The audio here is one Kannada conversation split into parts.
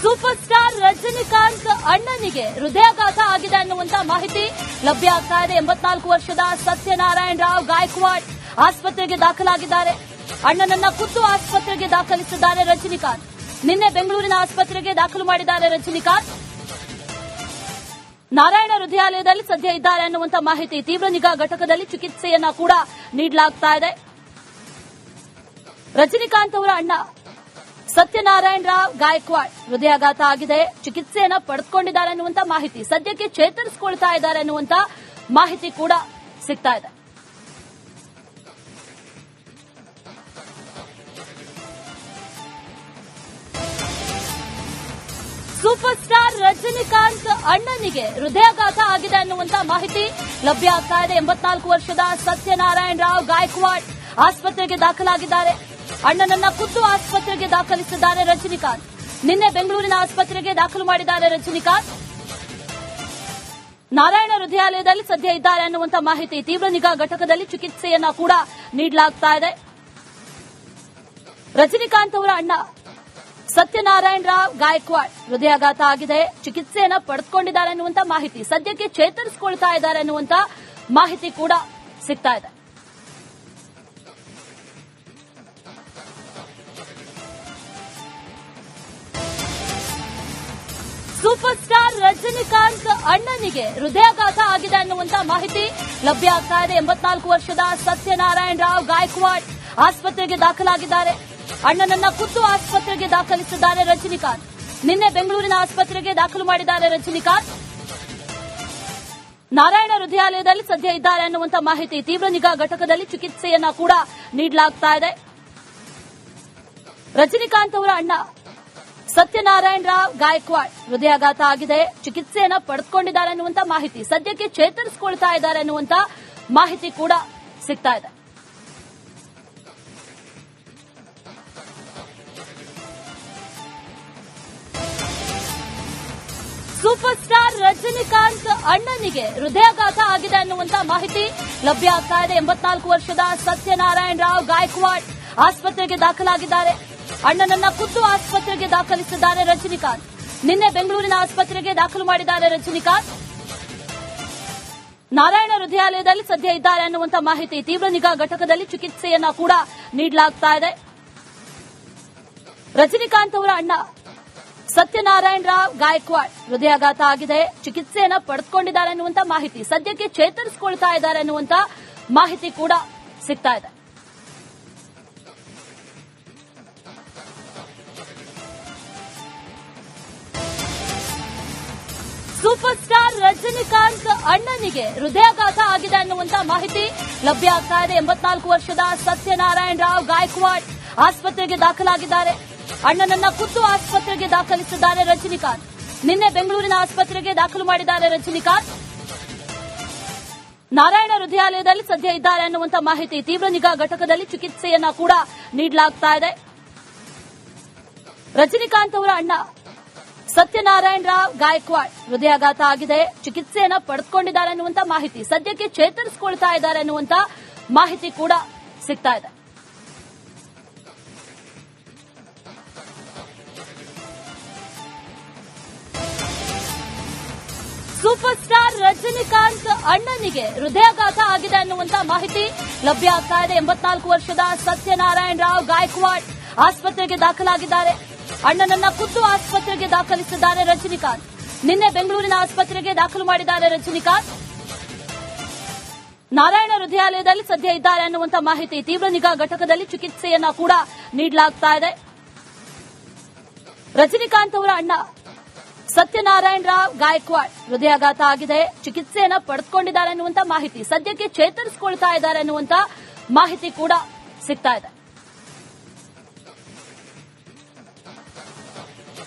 ಸೂಪರ್ ಸ್ಟಾರ್ ರಜನಿಕಾಂತ್ ಅಣ್ಣನಿಗೆ ಹೃದಯಾಘಾತ ಆಗಿದೆ ಅನ್ನುವಂತ ಮಾಹಿತಿ ಲಭ್ಯ ಆಗ್ತಾ ಇದೆ. 84 ವರ್ಷದ ಸತ್ಯನಾರಾಯಣ ರಾವ್ ಗಾಯಕ್ವಾಡ್ ಆಸ್ಪತ್ರೆಗೆ ದಾಖಲಾಗಿದ್ದಾರೆ. ಅಣ್ಣನನ್ನ ಖುದ್ದು ಆಸ್ಪತ್ರೆಗೆ ದಾಖಲಿಸಿದ್ದಾರೆ ರಜನಿಕಾಂತ್. ನಿನ್ನೆ ಬೆಂಗಳೂರಿನ ಆಸ್ಪತ್ರೆಗೆ ದಾಖಲು ಮಾಡಿದ್ದಾರೆ ರಜನಿಕಾಂತ್. ನಾರಾಯಣ ಹೃದಯಾಲಯದಲ್ಲಿ ಸದ್ಯ ಇದ್ದಾರೆ ಅನ್ನುವಂತ ಮಾಹಿತಿ. ತೀವ್ರ ನಿಗಾ ಘಟಕದಲ್ಲಿ ಚಿಕಿತ್ಸೆಯನ್ನ ಕೂಡ ನೀಡಲಾಗ್ತಾ ಇದೆ. ರಜನಿಕಾಂತ್ ಅವರ ಅಣ್ಣ ಸತ್ಯನಾರಾಯಣ ರಾವ್ ಗಾಯಕ್ವಾಡ್ ಹೃದಯಾಘಾತ ಆಗಿದೆ, ಚಿಕಿತ್ಸೆಯನ್ನ ಪಡೆದುಕೊಂಡಿದ್ದಾರೆ ಅನ್ನುವಂತ ಮಾಹಿತಿ. ಸದ್ಯಕ್ಕೆ ಚೇತರಿಸಿಕೊಳ್ತಾ ಇದ್ದಾರೆ ಅನ್ನುವಂತ ಮಾಹಿತಿ ಕೂಡ ಸಿಗ್ತಾ ಇದೆ. ಸೂಪರ್ ಸ್ಟಾರ್ ರಜನಿಕಾಂತ್ ಅಣ್ಣನಿಗೆ ಹೃದಯಾಘಾತ ಆಗಿದೆ ಅನ್ನುವಂತ ಮಾಹಿತಿ ಲಭ್ಯ ಆಗ್ತಾ ಇದೆ. 84 ವರ್ಷದ ಸತ್ಯನಾರಾಯಣ ರಾವ್ ಗಾಯಕ್ವಾಡ್ ಆಸ್ಪತ್ರೆಗೆ ದಾಖಲಾಗಿದ್ದಾರೆ. ಅಣ್ಣನನ್ನ ಖುದ್ದು ಆಸ್ಪತ್ರೆಗೆ ದಾಖಲಿಸಿದ್ದಾರೆ ರಜನಿಕಾಂತ್. ನಿನ್ನೆ ಬೆಂಗಳೂರಿನ ಆಸ್ಪತ್ರೆಗೆ ದಾಖಲು ಮಾಡಿದ್ದಾರೆ ರಜನಿಕಾಂತ್. ನಾರಾಯಣ ಹೃದಯಾಲಯದಲ್ಲಿ ಸದ್ಯ ಇದ್ದಾರೆ ಅನ್ನುವಂತ ಮಾಹಿತಿ. ತೀವ್ರ ನಿಗಾ ಘಟಕದಲ್ಲಿ ಚಿಕಿತ್ಸೆಯನ್ನ ಕೂಡ ನೀಡಲಾಗ್ತಾ ಇದೆ. ರಜನಿಕಾಂತ್ ಅವರ ಅಣ್ಣ ಸತ್ಯನಾರಾಯಣ ರಾವ್ ಗಾಯಕ್ವಾಡ್ ಹೃದಯಾಘಾತ ಆಗಿದೆ, ಚಿಕಿತ್ಸೆಯನ್ನ ಪಡೆದುಕೊಂಡಿದ್ದಾರೆ ಅನ್ನುವಂತ ಮಾಹಿತಿ. ಸದ್ಯಕ್ಕೆ ಚೇತರಿಸಿಕೊಳ್ತಾ ಇದ್ದಾರೆ ಅನ್ನುವಂತ ಮಾಹಿತಿ ಕೂಡ ಸಿಗ್ತಾ ಇದೆ. ಸೂಪರ್ ಸ್ಟಾರ್ ರಜನಿಕಾಂತ್ ಅಣ್ಣನಿಗೆ ಹೃದಯಾಘಾತ ಆಗಿದೆ ಅನ್ನುವಂತ ಮಾಹಿತಿ ಲಭ್ಯ ಆಗ್ತಾ ಇದೆ. 84 ವರ್ಷದ ಸತ್ಯನಾರಾಯಣ ರಾವ್ ಗಾಯಕ್ವಾಡ್ ಆಸ್ಪತ್ರೆಗೆ ದಾಖಲಾಗಿದ್ದಾರೆ. ಅಣ್ಣನನ್ನ ಖುದ್ದು ಆಸ್ಪತ್ರೆಗೆ ದಾಖಲಿಸಿದ್ದಾರೆ ರಜನಿಕಾಂತ್. ನಿನ್ನೆ ಬೆಂಗಳೂರಿನ ಆಸ್ಪತ್ರೆಗೆ ದಾಖಲು ಮಾಡಿದ್ದಾರೆ ರಜನಿಕಾಂತ್. ನಾರಾಯಣ ಹೃದಯಾಲಯದಲ್ಲಿ ಸದ್ಯ ಇದ್ದಾರೆ ಅನ್ನುವಂತ ಮಾಹಿತಿ. ತೀವ್ರ ನಿಗಾ ಘಟಕದಲ್ಲಿ ಚಿಕಿತ್ಸೆಯನ್ನ ಕೂಡ ನೀಡಲಾಗ್ತಾ ಇದೆ. ರಜನಿಕಾಂತ್ ಅವರ ಅಣ್ಣ ಸತ್ಯನಾರಾಯಣ ರಾವ್ ಗಾಯಕ್ವಾಡ್ ಹೃದಯಾಘಾತ ಆಗಿದೆ, ಚಿಕಿತ್ಸೆಯನ್ನ ಪಡೆದುಕೊಂಡಿದ್ದಾರೆ ಅನ್ನುವಂತ ಮಾಹಿತಿ. ಸದ್ಯಕ್ಕೆ ಚೇತರಿಸಿಕೊಳ್ತಾ ಇದ್ದಾರೆ ಅನ್ನುವಂತ ಮಾಹಿತಿ ಕೂಡ ಸಿಗ್ತಾ ಇದೆ. ಸೂಪರ್ ಸ್ಟಾರ್ ರಜನಿಕಾಂತ್ ಅಣ್ಣನಿಗೆ ಹೃದಯಾಘಾತ ಆಗಿದೆ ಅನ್ನುವಂತ ಮಾಹಿತಿ ಲಭ್ಯ ಆಗ್ತಾ ಇದೆ. 84 ವರ್ಷದ ಸತ್ಯನಾರಾಯಣ ರಾವ್ ಗಾಯಕ್ವಾಡ್ ಆಸ್ಪತ್ರೆಗೆ ದಾಖಲಾಗಿದ್ದಾರೆ. ಅಣ್ಣನನ್ನ ಖುದ್ದು ಆಸ್ಪತ್ರೆಗೆ ದಾಖಲಿಸಿದ್ದಾರೆ ರಜನಿಕಾಂತ್. ನಿನ್ನೆ ಬೆಂಗಳೂರಿನ ಆಸ್ಪತ್ರೆಗೆ ದಾಖಲು ಮಾಡಿದ್ದಾರೆ ರಜನಿಕಾಂತ್. ನಾರಾಯಣ ಹೃದಯಾಲಯದಲ್ಲಿ ಸದ್ಯ ಇದ್ದಾರೆ ಅನ್ನುವಂತ ಮಾಹಿತಿ. ತೀವ್ರ ನಿಗಾ ಘಟಕದಲ್ಲಿ ಚಿಕಿತ್ಸೆಯನ್ನ ಕೂಡ ನೀಡಲಾಗ್ತಾ ಇದೆ. ರಜನಿಕಾಂತ್ ಅವರ ಅಣ್ಣ ಸತ್ಯನಾರಾಯಣ ರಾವ್ ಗಾಯಕ್ವಾಡ್ ಹೃದಯಾಘಾತ ಆಗಿದೆ, ಚಿಕಿತ್ಸೆಯನ್ನ ಪಡೆದುಕೊಂಡಿದ್ದಾರೆ ಅನ್ನುವಂತ ಮಾಹಿತಿ. ಸದ್ಯಕ್ಕೆ ಚೇತರಿಸಿಕೊಳ್ತಾ ಇದ್ದಾರೆ ಅನ್ನುವಂತ ಮಾಹಿತಿ ಕೂಡ ಸಿಗ್ತಾ ಇದೆ. ಸೂಪರ್ ಸ್ಟಾರ್ ರಜನಿಕಾಂತ್ ಅಣ್ಣನಿಗೆ ಹೃದಯಾಘಾತ ಆಗಿದೆ ಅನ್ನುವಂತ ಮಾಹಿತಿ ಲಭ್ಯ ಆಗ್ತಾ ಇದೆ. 84 ವರ್ಷದ ಸತ್ಯನಾರಾಯಣ ರಾವ್ ಗಾಯಕ್ವಾಡ್ ಆಸ್ಪತ್ರೆಗೆ ದಾಖಲಾಗಿದ್ದಾರೆ. ಅಣ್ಣನನ್ನ ಖುದ್ದು ಆಸ್ಪತ್ರೆಗೆ ದಾಖಲಿಸಿದ್ದಾರೆ ರಜನಿಕಾಂತ್. ನಿನ್ನೆ ಬೆಂಗಳೂರಿನ ಆಸ್ಪತ್ರೆಗೆ ದಾಖಲು ಮಾಡಿದ್ದಾರೆ ರಜನಿಕಾಂತ್. ನಾರಾಯಣ ಹೃದಯಾಲಯದಲ್ಲಿ ಸದ್ಯ ಇದ್ದಾರೆ ಅನ್ನುವಂತ ಮಾಹಿತಿ. ತೀವ್ರ ನಿಗಾ ಘಟಕದಲ್ಲಿ ಚಿಕಿತ್ಸೆಯನ್ನ ಕೂಡ ನೀಡಲಾಗ್ತಾ ಇದೆ. ರಜನಿಕಾಂತ್ ಅವರ ಅಣ್ಣ ಸತ್ಯನಾರಾಯಣ ರಾವ್ ಗಾಯಕ್ವಾಡ್ ಹೃದಯಾಘಾತ ಆಗಿದೆ, ಚಿಕಿತ್ಸೆಯನ್ನ ಪಡೆದುಕೊಂಡಿದ್ದಾರೆ ಅನ್ನುವಂತ ಮಾಹಿತಿ. ಸದ್ಯಕ್ಕೆ ಚೇತರಿಸಿಕೊಳ್ತಾ ಇದ್ದಾರೆ ಅನ್ನುವಂತ ಮಾಹಿತಿ ಕೂಡ ಸಿಗ್ತಾ ಇದೆ. ಸೂಪರ್ ಸ್ಟಾರ್ ರಜನಿಕಾಂತ್ ಅಣ್ಣನಿಗೆ ಹೃದಯಾಘಾತ ಆಗಿದೆ ಅನ್ನುವಂತ ಮಾಹಿತಿ ಲಭ್ಯ ಆಗ್ತಾ ಇದೆ. 84 ವರ್ಷದ ಸತ್ಯನಾರಾಯಣ ರಾವ್ ಗಾಯಕ್ವಾಡ್ ಆಸ್ಪತ್ರೆಗೆ ದಾಖಲಾಗಿದ್ದಾರೆ. ಅಣ್ಣನನ್ನ ಖುದ್ದು ಆಸ್ಪತ್ರೆಗೆ ದಾಖಲಿಸಿದ್ದಾರೆ ರಜನಿಕಾಂತ್. ನಿನ್ನೆ ಬೆಂಗಳೂರಿನ ಆಸ್ಪತ್ರೆಗೆ ದಾಖಲು ಮಾಡಿದ್ದಾರೆ ರಜನಿಕಾಂತ್. ನಾರಾಯಣ ಹೃದಯಾಲಯದಲ್ಲಿ ಸದ್ಯ ಇದ್ದಾರೆ ಅನ್ನುವಂತ ಮಾಹಿತಿ. ತೀವ್ರ ನಿಗಾ ಘಟಕದಲ್ಲಿ ಚಿಕಿತ್ಸೆಯನ್ನ ಕೂಡ ನೀಡಲಾಗ್ತಾ ಇದೆ. ರಜನಿಕಾಂತ್ ಅವರ ಅಣ್ಣ ಸತ್ಯನಾರಾಯಣ ರಾವ್ ಗಾಯಕ್ವಾಡ್ ಹೃದಯಾಘಾತ ಆಗಿದೆ, ಚಿಕಿತ್ಸೆಯನ್ನ ಪಡೆದುಕೊಂಡಿದ್ದಾರೆ ಅನ್ನುವಂತ ಮಾಹಿತಿ. ಸದ್ಯಕ್ಕೆ ಚೇತರಿಸಿಕೊಳ್ತಾ ಇದ್ದಾರೆ ಅನ್ನುವಂತ ಮಾಹಿತಿ ಕೂಡ ಸಿಗ್ತಾ ಇದೆ.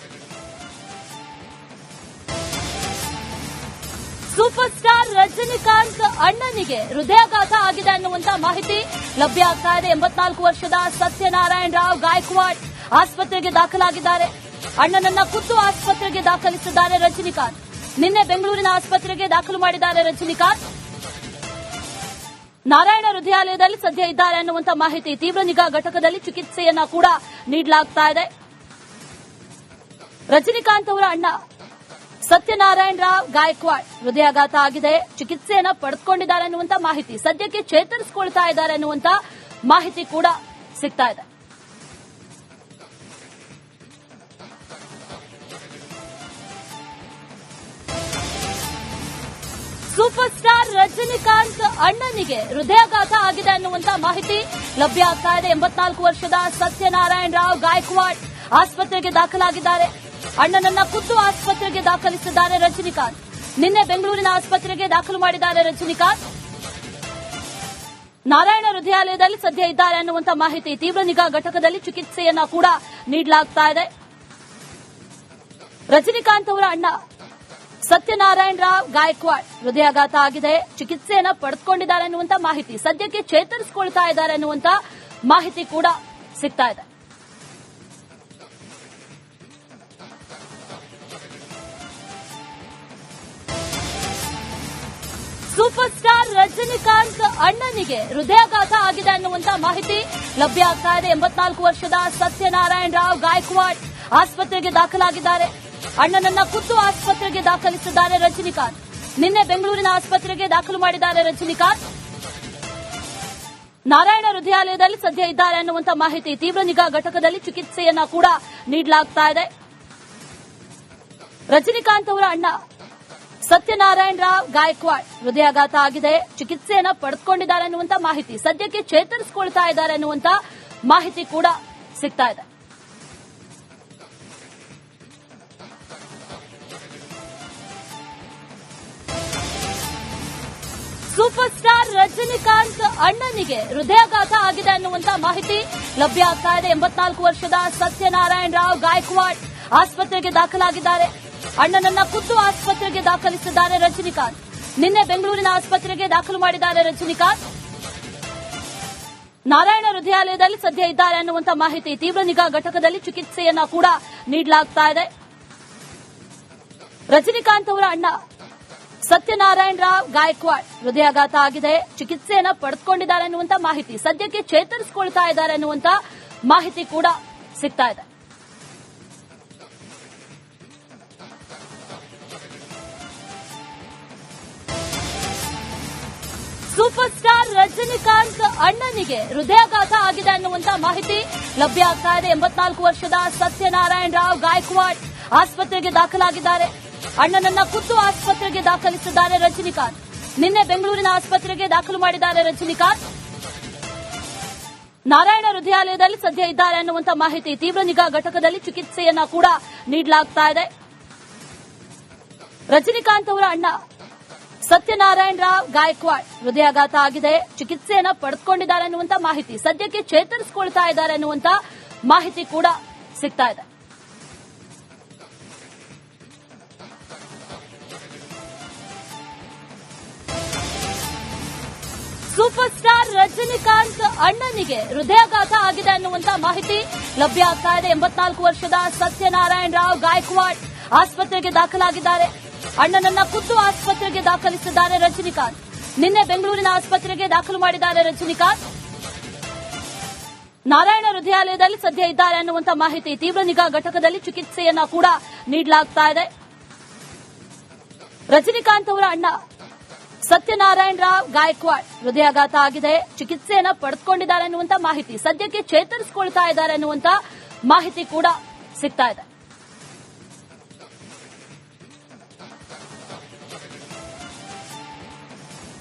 ಸೂಪರ್ ಸ್ಟಾರ್ ರಜನಿಕಾಂತ್ ಅಣ್ಣನಿಗೆ ಹೃದಯಾಘಾತ ಆಗಿದೆ ಅನ್ನುವಂತ ಮಾಹಿತಿ ಲಭ್ಯ ಆಗ್ತಾ ಇದೆ. 84 ವರ್ಷದ ಸತ್ಯನಾರಾಯಣ ರಾವ್ ಗಾಯಕ್ವಾಡ್ ಆಸ್ಪತ್ರೆಗೆ ದಾಖಲಾಗಿದ್ದಾರೆ. ಅಣ್ಣನನ್ನ ಖುದ್ದು ಆಸ್ಪತ್ರೆಗೆ ದಾಖಲಿಸಿದ್ದಾರೆ ರಜನಿಕಾಂತ್. ನಿನ್ನೆ ಬೆಂಗಳೂರಿನ ಆಸ್ಪತ್ರೆಗೆ ದಾಖಲು ಮಾಡಿದ್ದಾರೆ ರಜನಿಕಾಂತ್. ನಾರಾಯಣ ಹೃದಯಾಲಯದಲ್ಲಿ ಸದ್ಯ ಇದ್ದಾರೆ ಅನ್ನುವಂತ ಮಾಹಿತಿ. ತೀವ್ರ ನಿಗಾ ಘಟಕದಲ್ಲಿ ಚಿಕಿತ್ಸೆಯನ್ನ ಕೂಡ ನೀಡಲಾಗ್ತಾ ಇದೆ. ರಜನಿಕಾಂತ್ ಅವರ ಅಣ್ಣ ಸತ್ಯನಾರಾಯಣ ರಾವ್ ಗಾಯಕ್ವಾಡ್ ಹೃದಯಾಘಾತ ಆಗಿದೆ, ಚಿಕಿತ್ಸೆಯನ್ನ ಪಡೆದುಕೊಂಡಿದ್ದಾರೆ ಅನ್ನುವಂತ ಮಾಹಿತಿ. ಸದ್ಯಕ್ಕೆ ಚೇತರಿಸಿಕೊಳ್ತಾ ಇದ್ದಾರೆ ಅನ್ನುವಂತ ಮಾಹಿತಿ ಕೂಡ ಸಿಗ್ತಾ ಇದೆ. ಸೂಪರ್ ಸ್ಟಾರ್ ರಜನಿಕಾಂತ್ ಅಣ್ಣನಿಗೆ ಹೃದಯಾಘಾತ ಆಗಿದೆ ಅನ್ನುವಂತ ಮಾಹಿತಿ ಲಭ್ಯ ಆಗ್ತಾ ಇದೆ. 84 ವರ್ಷದ ಸತ್ಯನಾರಾಯಣ ರಾವ್ ಗಾಯಕ್ವಾಡ್ ಆಸ್ಪತ್ರೆಗೆ ದಾಖಲಾಗಿದ್ದಾರೆ. ಅಣ್ಣನನ್ನ ಖುದ್ದು ಆಸ್ಪತ್ರೆಗೆ ದಾಖಲಿಸಿದ್ದಾರೆ ರಜನಿಕಾಂತ್. ನಿನ್ನೆ ಬೆಂಗಳೂರಿನ ಆಸ್ಪತ್ರೆಗೆ ದಾಖಲು ಮಾಡಿದ್ದಾರೆ ರಜನಿಕಾಂತ್. ನಾರಾಯಣ ಹೃದಯಾಲಯದಲ್ಲಿ ಸದ್ಯ ಇದ್ದಾರೆ ಅನ್ನುವಂತ ಮಾಹಿತಿ. ತೀವ್ರ ನಿಗಾ ಘಟಕದಲ್ಲಿ ಚಿಕಿತ್ಸೆಯನ್ನ ಕೂಡ ನೀಡಲಾಗ್ತಾ ಇದೆ. ರಜನಿಕಾಂತ್ ಅವರ ಅಣ್ಣ ಸತ್ಯನಾರಾಯಣ ರಾವ್ ಗಾಯಕ್ವಾಡ್ ಹೃದಯಾಘಾತ ಆಗಿದೆ, ಚಿಕಿತ್ಸೆಯನ್ನ ಪಡೆದುಕೊಂಡಿದ್ದಾರೆ ಅನ್ನುವಂತ ಮಾಹಿತಿ. ಸದ್ಯಕ್ಕೆ ಚೇತರಿಸಿಕೊಳ್ತಾ ಇದ್ದಾರೆ ಅನ್ನುವಂತ ಮಾಹಿತಿ ಕೂಡ ಸಿಗ್ತಾ ಇದೆ. ಸೂಪರ್ ಸ್ಟಾರ್ ರಜನಿಕಾಂತ್ ಅಣ್ಣನಿಗೆ ಹೃದಯಾಘಾತ ಆಗಿದೆ ಅನ್ನುವಂತ ಮಾಹಿತಿ ಲಭ್ಯ ಆಗ್ತಾ ಇದೆ. 84 ವರ್ಷದ ಸತ್ಯನಾರಾಯಣ ರಾವ್ ಗಾಯಕ್ವಾಡ್ ಆಸ್ಪತ್ರೆಗೆ ದಾಖಲಾಗಿದ್ದಾರೆ. ಅಣ್ಣನನ್ನ ಖುದ್ದು ಆಸ್ಪತ್ರೆಗೆ ದಾಖಲಿಸಿದ್ದಾರೆ ರಜನಿಕಾಂತ್. ನಿನ್ನೆ ಬೆಂಗಳೂರಿನ ಆಸ್ಪತ್ರೆಗೆ ದಾಖಲು ಮಾಡಿದ್ದಾರೆ ರಜನಿಕಾಂತ್. ನಾರಾಯಣ ಹೃದಯಾಲಯದಲ್ಲಿ ಸದ್ಯ ಇದ್ದಾರೆ ಅನ್ನುವಂತ ಮಾಹಿತಿ. ತೀವ್ರ ನಿಗಾ ಘಟಕದಲ್ಲಿ ಚಿಕಿತ್ಸೆಯನ್ನ ಕೂಡ ನೀಡಲಾಗ್ತಾ ಇದೆ. ರಜನಿಕಾಂತ್ ಅವರ ಅಣ್ಣ ಸತ್ಯನಾರಾಯಣ ರಾವ್ ಗಾಯಕ್ವಾಡ್ ಹೃದಯಾಘಾತ ಆಗಿದೆ, ಚಿಕಿತ್ಸೆಯನ್ನ ಪಡೆದುಕೊಂಡಿದ್ದಾರೆ ಅನ್ನುವಂತ ಮಾಹಿತಿ. ಸದ್ಯಕ್ಕೆ ಚೇತರಿಸಿಕೊಳ್ತಾ ಇದ್ದಾರೆ ಅನ್ನುವಂತ ಮಾಹಿತಿ ಕೂಡ ಸಿಗ್ತಾ ಇದೆ. ಸೂಪರ್ ಸ್ಟಾರ್ ರಜನಿಕಾಂತ್ ಅಣ್ಣನಿಗೆ ಹೃದಯಾಘಾತ ಆಗಿದೆ ಅನ್ನುವಂತ ಮಾಹಿತಿ ಲಭ್ಯ ಆಗ್ತಾ ಇದೆ. 84 ವರ್ಷದ ಸತ್ಯನಾರಾಯಣ ರಾವ್ ಗಾಯಕ್ವಾಡ್ ಆಸ್ಪತ್ರೆಗೆ ದಾಖಲಾಗಿದ್ದಾರೆ. ಅಣ್ಣನನ್ನ ಖುದ್ದು ಆಸ್ಪತ್ರೆಗೆ ದಾಖಲಿಸಿದ್ದಾರೆ ರಜನಿಕಾಂತ್. ನಿನ್ನೆ ಬೆಂಗಳೂರಿನ ಆಸ್ಪತ್ರೆಗೆ ದಾಖಲು ಮಾಡಿದ್ದಾರೆ ರಜನಿಕಾಂತ್. ನಾರಾಯಣ ಹೃದಯಾಲಯದಲ್ಲಿ ಸದ್ಯ ಇದ್ದಾರೆ ಅನ್ನುವಂತ ಮಾಹಿತಿ. ತೀವ್ರ ನಿಗಾ ಘಟಕದಲ್ಲಿ ಚಿಕಿತ್ಸೆಯನ್ನ ಕೂಡ ನೀಡಲಾಗ್ತಾ ಇದೆ. ರಜನಿಕಾಂತ್ ಅವರ ಅಣ್ಣ ಸತ್ಯನಾರಾಯಣ ರಾವ್ ಗಾಯಕ್ವಾಡ್ ಹೃದಯಾಘಾತ ಆಗಿದೆ, ಚಿಕಿತ್ಸೆಯನ್ನ ಪಡೆದುಕೊಂಡಿದ್ದಾರೆ ಅನ್ನುವಂತ ಮಾಹಿತಿ. ಸದ್ಯಕ್ಕೆ ಚೇತರಿಸಿಕೊಳ್ತಾ ಇದ್ದಾರೆ ಅನ್ನುವಂತ ಮಾಹಿತಿ ಕೂಡ ಸಿಗ್ತಾ ಇದೆ. ಸೂಪರ್ ಸ್ಟಾರ್ ರಜನಿಕಾಂತ್ ಅಣ್ಣನಿಗೆ ಹೃದಯಾಘಾತ ಆಗಿದೆ ಅನ್ನುವಂತ ಮಾಹಿತಿ ಲಭ್ಯ ಆಗ್ತಾ ಇದೆ. 84 ವರ್ಷದ ಸತ್ಯನಾರಾಯಣ ರಾವ್ ಗಾಯಕ್ವಾಡ್ ಆಸ್ಪತ್ರೆಗೆ ದಾಖಲಾಗಿದ್ದಾರೆ. ಅಣ್ಣನನ್ನ ಖುದ್ದು ಆಸ್ಪತ್ರೆಗೆ ದಾಖಲಿಸಿದ್ದಾರೆ ರಜನಿಕಾಂತ್. ನಿನ್ನೆ ಬೆಂಗಳೂರಿನ ಆಸ್ಪತ್ರೆಗೆ ದಾಖಲು ಮಾಡಿದ್ದಾರೆ ರಜನಿಕಾಂತ್. ನಾರಾಯಣ ಹೃದಯಾಲಯದಲ್ಲಿ ಸದ್ಯ ಇದ್ದಾರೆ ಅನ್ನುವಂತ ಮಾಹಿತಿ. ತೀವ್ರ ನಿಗಾ ಘಟಕದಲ್ಲಿ ಚಿಕಿತ್ಸೆಯನ್ನ ಕೂಡ ನೀಡಲಾಗ್ತಾ ಇದೆ. ರಜನಿಕಾಂತ್ ಅವರ ಅಣ್ಣ ಸತ್ಯನಾರಾಯಣ ರಾವ್ ಗಾಯಕ್ವಾಡ್ ಹೃದಯಾಘಾತ ಆಗಿದೆ, ಚಿಕಿತ್ಸೆಯನ್ನ ಪಡೆದುಕೊಂಡಿದ್ದಾರೆ ಅನ್ನುವಂತ ಮಾಹಿತಿ. ಸದ್ಯಕ್ಕೆ ಚೇತರಿಸಿಕೊಳ್ತಾ ಇದ್ದಾರೆ ಅನ್ನುವಂತ ಮಾಹಿತಿ ಕೂಡ ಸಿಗ್ತಾ ಇದೆ. ಸೂಪರ್ ಸ್ಟಾರ್ ರಜನಿಕಾಂತ್ ಅಣ್ಣನಿಗೆ ಹೃದಯಾಘಾತ ಆಗಿದೆ ಅನ್ನುವಂತ ಮಾಹಿತಿ ಲಭ್ಯ ಆಗ್ತಾ ಇದೆ. 84 ವರ್ಷದ ಸತ್ಯನಾರಾಯಣ ರಾವ್ ಗಾಯಕ್ವಾಡ್ ಆಸ್ಪತ್ರೆಗೆ ದಾಖಲಾಗಿದ್ದಾರೆ. ಅಣ್ಣನನ್ನ ಖುದ್ದು ಆಸ್ಪತ್ರೆಗೆ ದಾಖಲಿಸಿದ್ದಾರೆ ರಜನಿಕಾಂತ್. ನಿನ್ನೆ ಬೆಂಗಳೂರಿನ ಆಸ್ಪತ್ರೆಗೆ ದಾಖಲು ಮಾಡಿದ್ದಾರೆ ರಜನಿಕಾಂತ್. ನಾರಾಯಣ ಹೃದಯಾಲಯದಲ್ಲಿ ಸದ್ಯ ಇದ್ದಾರೆ ಅನ್ನುವಂತ ಮಾಹಿತಿ. ತೀವ್ರ ನಿಗಾ ಘಟಕದಲ್ಲಿ ಚಿಕಿತ್ಸೆಯನ್ನ ಕೂಡ ನೀಡಲಾಗ್ತಾ ಇದೆ. ರಜನಿಕಾಂತ್ ಅವರ ಅಣ್ಣ ಸತ್ಯನಾರಾಯಣ ರಾವ್ ಗಾಯಕ್ವಾಡ್ ಹೃದಯಾಘಾತ ಆಗಿದೆ, ಚಿಕಿತ್ಸೆಯನ್ನ ಪಡೆದುಕೊಂಡಿದ್ದಾರೆ ಅನ್ನುವಂತ ಮಾಹಿತಿ. ಸದ್ಯಕ್ಕೆ ಚೇತರಿಸಿಕೊಳ್ತಾ ಇದ್ದಾರೆ ಅನ್ನುವಂತ ಮಾಹಿತಿ ಕೂಡ ಸಿಗ್ತಾ ಇದೆ.